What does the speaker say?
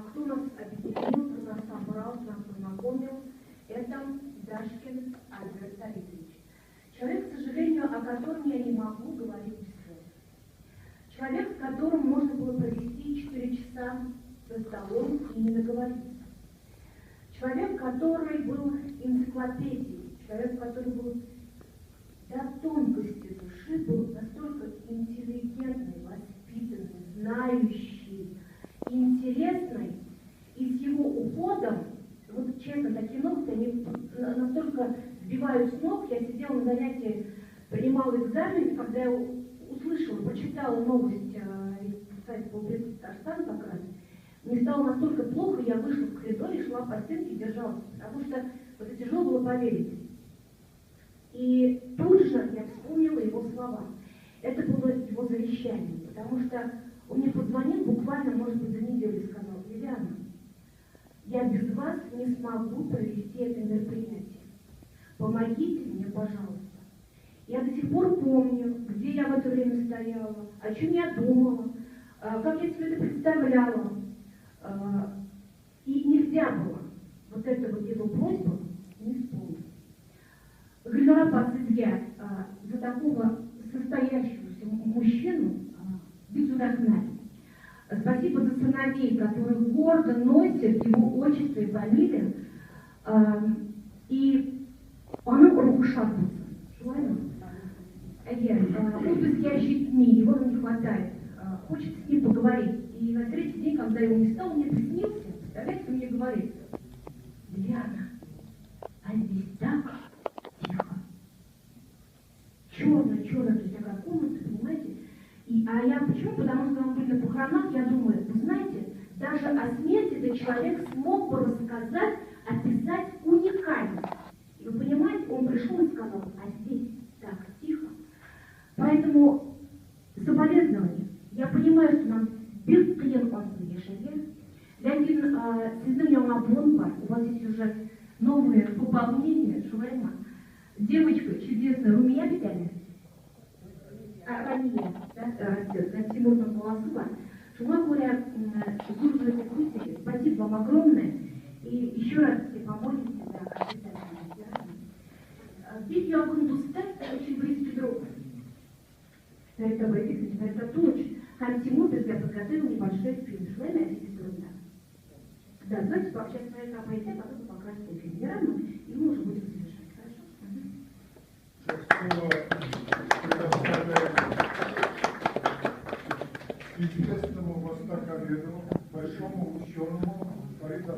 кто нас объединил, кто нас собрал, кто нас познакомил, это Дашкин Альберт Давидович. Человек, к сожалению, о котором я не могу говорить без слов. Человек, с которым можно было провести 4 часа за столом и не договориться. Человек, который был энциклопедией, человек, который был до тонкости души, был настолько интеллигентный, воспитанный, знающий и интересный, и с его уходом, вот честно, такие новости, они настолько сбивают с ног. Я сидела на занятии, принимала экзамен, когда я услышала, прочитала новость, кстати, по Татарстану как раз, мне стало настолько плохо, я вышла в коридор и шла по стенке и держалась, потому что это тяжело было поверить. И тут же я вспомнила его слова. Это было его завещание, потому что он мне позвонил буквально, может быть, за неделю и сказал: Лилиана, я без вас не смогу провести это мероприятие. Помогите мне, пожалуйста. Я до сих пор помню, где я в это время стояла, о чем я думала, как я себе это представляла. И нельзя было вот эту вот его просьбу не исполнить. Гульнара Пацидья за такого состоящегося мужчину безудохнать. Спасибо за сыновей, которые гордо носят его отчество и фамилию. И он рухушатится. Он спящий СМИ, его не хватает. Хочет с ним поговорить. И на третий день, когда его не стало, мне приснился. Представляете, что мне говорит: Лилиана, а здесь так тихо. Черно-черно, то есть такая комната, понимаете? А я почему? Потому что мы были на похоронах, я думаю, вы знаете, даже о смерти этот человек смог бы рассказать, описать уникально. И вы понимаете, он пришел и сказал: а здесь так тихо. Поэтому соболезнования. Я понимаю, что нам без клиент он решили. Лякин, сезонная бомба, у вас есть уже новые пополнения, Шувайма. Девочка чудесная, Румия Бетяня. Рамия, да, растет, на Тимурном Полосува. Шума говоря, спасибо вам огромное. И еще раз все помолитесь, да, здесь я буду стать очень близкий друг. Это точно. Хан Тимур для себя подготовил небольшой фильм. Швейна архитектурно. Да, давайте пообщаться с вами на пойти, а потом покрасить фильм. Неравно, и мы уже будем завершать. Хорошо? Интересному востоковеду, большому ученому, Фариду